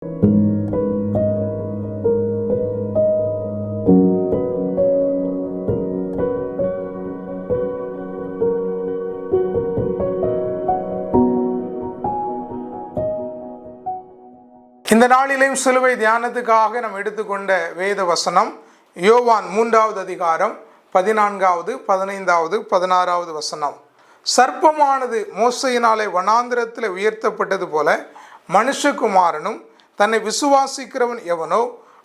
இந்த நாளிலேயும் சிலுவை தியானத்துக்காக நாம் எடுத்துக்கொண்ட வேத வசனம் யோவான் 3வது அதிகாரம் 14வது 15வது 16வது வசனம். சர்ப்பமானது மோசையினாலே வனாந்திரத்தில் உயர்த்தப்பட்டது போல மனுஷகுமாரனும் தன்னை விசுவாசிக்கிறவன் எவனோ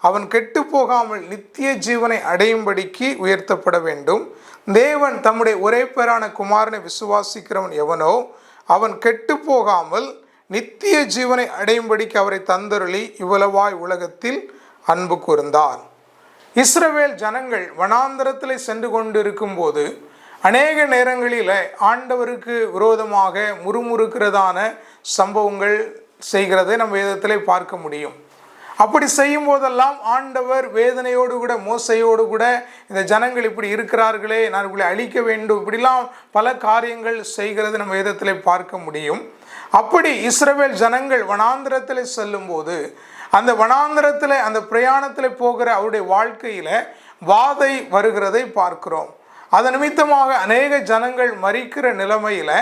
அவன் கெட்டு போகாமல் நித்திய ஜீவனை அடையும்படிக்கு உயர்த்தப்பட வேண்டும். தேவன் தம்முடைய ஒரே பேரான குமாரனை விசுவாசிக்கிறவன் எவனோ அவன் கெட்டு போகாமல் நித்திய ஜீவனை அடையும்படிக்கு அவரை தந்தருளி இவ்வளவாய் உலகத்தில் அன்பு கூர்ந்தார். இஸ்ரவேல் ஜனங்கள் வனாந்தரத்தில் சென்று கொண்டிருக்கும் போது அநேக நேரங்களில் ஆண்டவருக்கு விரோதமாக முறுமுறுக்கிறதான சம்பவங்கள் செய்கிறதை நம் வேதத்திலே பார்க்க முடியும். அப்படி செய்யும் போதெல்லாம் ஆண்டவர் வேதனையோடு கூட மோசையோடு கூட இந்த ஜனங்கள் இப்படி இருக்கிறார்களே, நான் இவர்களை அழிக்க வேண்டும், இப்படிலாம் பல காரியங்கள் செய்கிறது நம்ம வேதத்திலே பார்க்க முடியும். அப்படி இஸ்ரவேல் ஜனங்கள் வனாந்திரத்தில் செல்லும் போது அந்த வனாந்திரத்தில் அந்த பிரயாணத்தில் போகிற அவருடைய வாழ்க்கையில் வாதை வருகிறதை பார்க்கிறோம். அதன் நிமித்தமாக அநேக ஜனங்கள் மரிக்கிற நிலைமையில்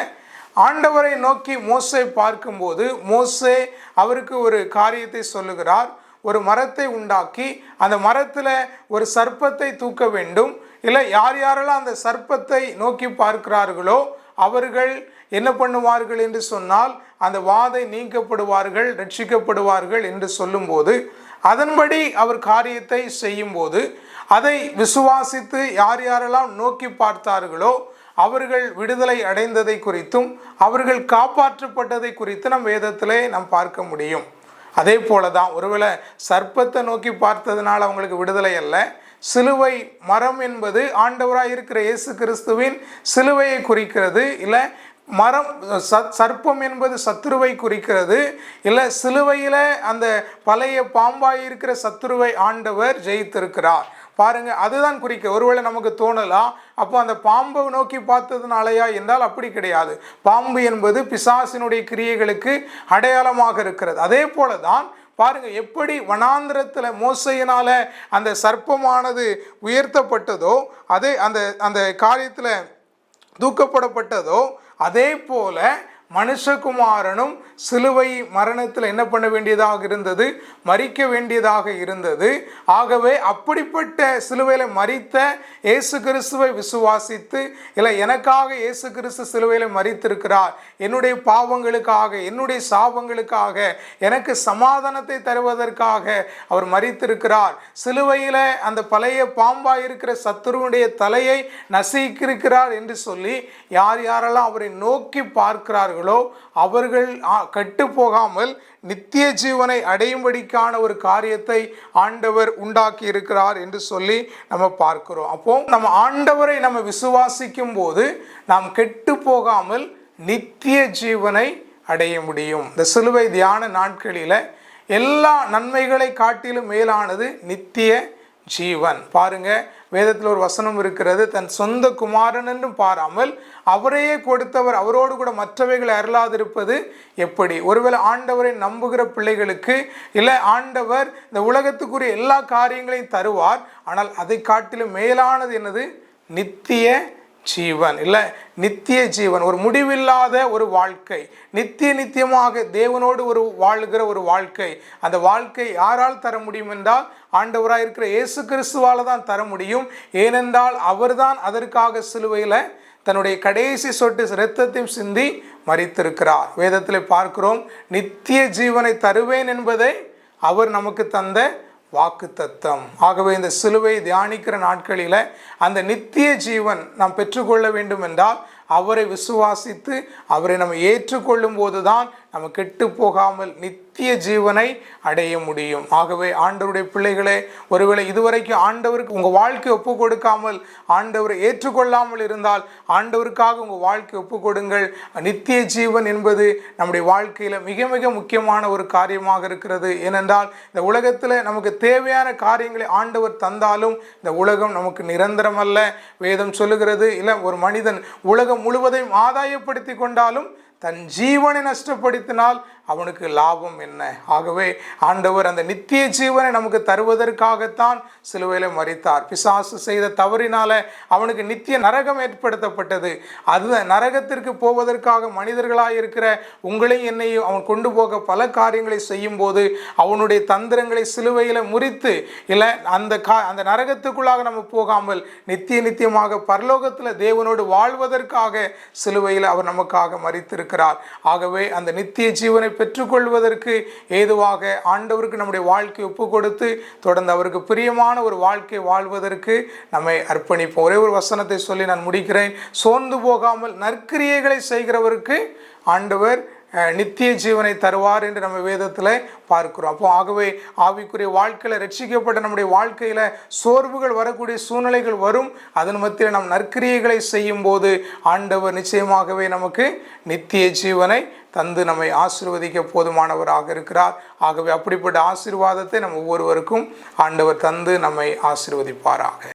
ஆண்டவரை நோக்கி மோசே பார்க்கும்போது மோசே அவருக்கு ஒரு காரியத்தை சொல்லுகிறார். ஒரு மரத்தை உண்டாக்கி அந்த மரத்தில் ஒரு சர்ப்பத்தை தூக்க வேண்டும். இல்லை, யார் யாரெல்லாம் அந்த சர்ப்பத்தை நோக்கி பார்க்கிறார்களோ அவர்கள் என்ன பண்ணுவார்கள் என்று சொன்னால் அந்த வாதை நீக்கப்படுவார்கள், ரட்சிக்கப்படுவார்கள் என்று சொல்லும்போது அதன்படி அவர் காரியத்தை செய்யும்போது அதை விசுவாசித்து யார் யாரெல்லாம் நோக்கி பார்த்தார்களோ அவர்கள் விடுதலை அடைந்ததை குறித்தும் அவர்கள் காப்பாற்றப்பட்டதை குறித்து நம் வேதத்திலே நாம் பார்க்க முடியும். அதே போல தான் ஒருவேளை சர்ப்பத்தை நோக்கி பார்த்ததுனால அவங்களுக்கு விடுதலை அல்ல. சிலுவை மரம் என்பது ஆண்டவராக இருக்கிற இயேசு கிறிஸ்துவின் சிலுவையை குறிக்கிறது. இல்லை, மரம் சர்ப்பம் என்பது சத்துருவை குறிக்கிறது. இல்லை, சிலுவையில் அந்த பழைய பாம்பாய் இருக்கிற சத்துருவை ஆண்டவர் ஜெயித்திருக்கிறார். பாருங்க, அதுதான் குறிக்க. ஒருவேளை நமக்கு தோணலாம், அப்போ அந்த பாம்பை நோக்கி பார்த்ததுனாலயா என்றால் அப்படி கிடையாது. பாம்பு என்பது பிசாசினுடைய கிரியைகளுக்கு அடையாளமாக இருக்கிறது. அதே போல தான் பாருங்க, எப்படி வனாந்திரத்தில் மோசையினால அந்த சர்ப்பமானது உயர்த்தப்பட்டதோ அதே அந்த காரியத்தில் தூக்கப்படப்பட்டதோ அதே போல மனுஷகுமாரனும் சிலுவை மரணத்தில் என்ன பண்ண வேண்டியதாக இருந்தது? மரிக்க வேண்டியதாக இருந்தது. ஆகவே அப்படிப்பட்ட சிலுவையில் மரித்த இயேசு கிறிஸ்துவை விசுவாசித்து, இல்லை எனக்காக இயேசு கிறிஸ்து சிலுவையில் மரித்திருக்கிறார், என்னுடைய பாவங்களுக்காக என்னுடைய சாபங்களுக்காக எனக்கு சமாதானத்தை தருவதற்காக அவர் மரித்திருக்கிறார், சிலுவையில் அந்த பழைய பாம்பாய் இருக்கிற சத்துருவுடைய தலையை நசுக்கியிருக்கிறார் என்று சொல்லி யார் யாரெல்லாம் அவரை நோக்கி பார்க்கிறார்கள் அவர்கள் கெட்டு போகாமல் நித்திய ஜீவனை அடையும்படிக்கான ஒரு காரியத்தை ஆண்டவர் உண்டாக்கி இருக்கிறார் என்று சொல்லி நம்ம பார்க்கிறோம். அப்போ நம்ம ஆண்டவரை நம்ம விசுவாசிக்கும் போது நாம் கெட்டு போகாமல் நித்திய ஜீவனை அடைய முடியும். இந்த சிலுவை தியான நாட்களில் எல்லா நன்மைகளை காட்டிலும் மேலானது நித்திய ஜீவன். பாருங்க, வேதத்தில் ஒரு வசனம் இருக்கிறது, தன் சொந்த குமாரன் என்றும் பாராமல் அவரையே கொடுத்தவர் அவரோடு கூட மற்றவைகளை அருளாதிருப்பது எப்படி? ஒருவேளை ஆண்டவரை நம்புகிற பிள்ளைகளுக்கு இல்லை, ஆண்டவர் இந்த உலகத்துக்குரிய எல்லா காரியங்களையும் தருவார். ஆனால் அதை காட்டிலும் மேலானது என்னது? நித்திய ஜீவன். இல்லை, நித்திய ஜீவன், ஒரு முடிவில்லாத ஒரு வாழ்க்கை, நித்தியமாக தேவனோடு ஒரு வாழ்கிற ஒரு வாழ்க்கை. அந்த வாழ்க்கை யாரால் தர முடியும் என்றால் ஆண்டவராக இருக்கிற இயேசு கிறிஸ்துவால் தான் தர முடியும். ஏனென்றால் அவர்தான் அதற்காக சிலுவையில் தன்னுடைய கடைசி சொட்டு இரத்தத்தையும் சிந்தி மரித்திருக்கிறார். வேதத்தில் பார்க்கிறோம், நித்திய ஜீவனை தருவேன் என்பதை அவர் நமக்கு தந்த வாக்கு தத்தம். ஆகவே இந்த சிலுவை தியானிக்கிற நாட்களில் அந்த நித்திய ஜீவன் நாம் பெற்றுக்கொள்ள வேண்டும் என்றால் அவரை விசுவாசித்து அவரை நம்ம ஏற்றுக்கொள்ளும் போதுதான் நம்ம கெட்டு போகாமல் நித்திய ஜீவனை அடைய முடியும். ஆகவே ஆண்டவருடைய பிள்ளைகளே, ஒருவேளை இதுவரைக்கும் ஆண்டவருக்கு உங்கள் வாழ்க்கை ஒப்பு கொடுக்காமல் ஆண்டவரை ஏற்றுக்கொள்ளாமல் இருந்தால் ஆண்டவருக்காக உங்கள் வாழ்க்கை ஒப்பு கொடுங்கள். நித்திய ஜீவன் என்பது நம்முடைய வாழ்க்கையில் மிக மிக முக்கியமான ஒரு காரியமாக இருக்கிறது. ஏனென்றால் இந்த உலகத்தில் நமக்கு தேவையான காரியங்களை ஆண்டவர் தந்தாலும் இந்த உலகம் நமக்கு நிரந்தரம் அல்ல. வேதம் சொல்லுகிறது, இல்லை, ஒரு மனிதன் உலகம் முழுவதையும் ஆதாயப்படுத்தி கொண்டாலும் தன் ஜீவனை நஷ்டப்படுத்தினால் அவனுக்கு லாபம் என்ன? ஆகவே ஆண்டவர் அந்த நித்திய ஜீவனை நமக்கு தருவதற்காகத்தான் சிலுவையில மரித்தார். பிசாசு செய்த தவறினால அவனுக்கு நித்திய நரகம் ஏற்படுத்தப்பட்டது. அது நரகத்திற்கு போவதற்காக மனிதர்களாக இருக்கிற உங்களையும் என்னையும் அவன் கொண்டு போக பல காரியங்களை செய்யும் போது அவனுடைய தந்திரங்களை சிலுவையில முறித்து இல்லை அந்த நரகத்துக்குள்ளாக நம்ம போகாமல் நித்தியமாக பரலோகத்தில் தேவனோடு வாழ்வதற்காக சிலுவையில் அவர் நமக்காக மரித்திருக்கிறார். ஆகவே அந்த நித்திய ஜீவனை பெற்றுக்கொள்வதற்கு ஏதுவாக ஆண்டவருக்கு நம்முடைய வாழ்க்கை ஒப்பு கொடுத்து தொடர்ந்து அவருக்கு பிரியமான ஒரு வாழ்க்கை வாழ்வதற்கு நம்மை அர்ப்பணிப்போம். ஒரே ஒரு வசனத்தை சொல்லி நான் முடிக்கிறேன். சோர்ந்து போகாமல் நற்கிரியைகளை செய்கிறவருக்கு ஆண்டவர் நித்திய ஜீவனை தருவார் என்று நம்ம வேதத்தில் பார்க்கிறோம். அப்போ ஆகவே ஆவிக்குரிய வாழ்க்கையில் ரட்சிக்கப்பட்ட நம்முடைய வாழ்க்கையில் சோர்வுகள் வரக்கூடிய சூழ்நிலைகள் வரும். அதன் மத்தியில் நாம் நற்கிரியைகளை செய்யும் போது ஆண்டவர் நிச்சயமாகவே நமக்கு நித்திய ஜீவனை தந்து நம்மை ஆசீர்வதிக்க போதுமானவராக இருக்கிறார். ஆகவே அப்படிப்பட்ட ஆசீர்வாதத்தை நம்ம ஒவ்வொருவருக்கும் ஆண்டவர் தந்து நம்மை ஆசீர்வதிப்பாராக.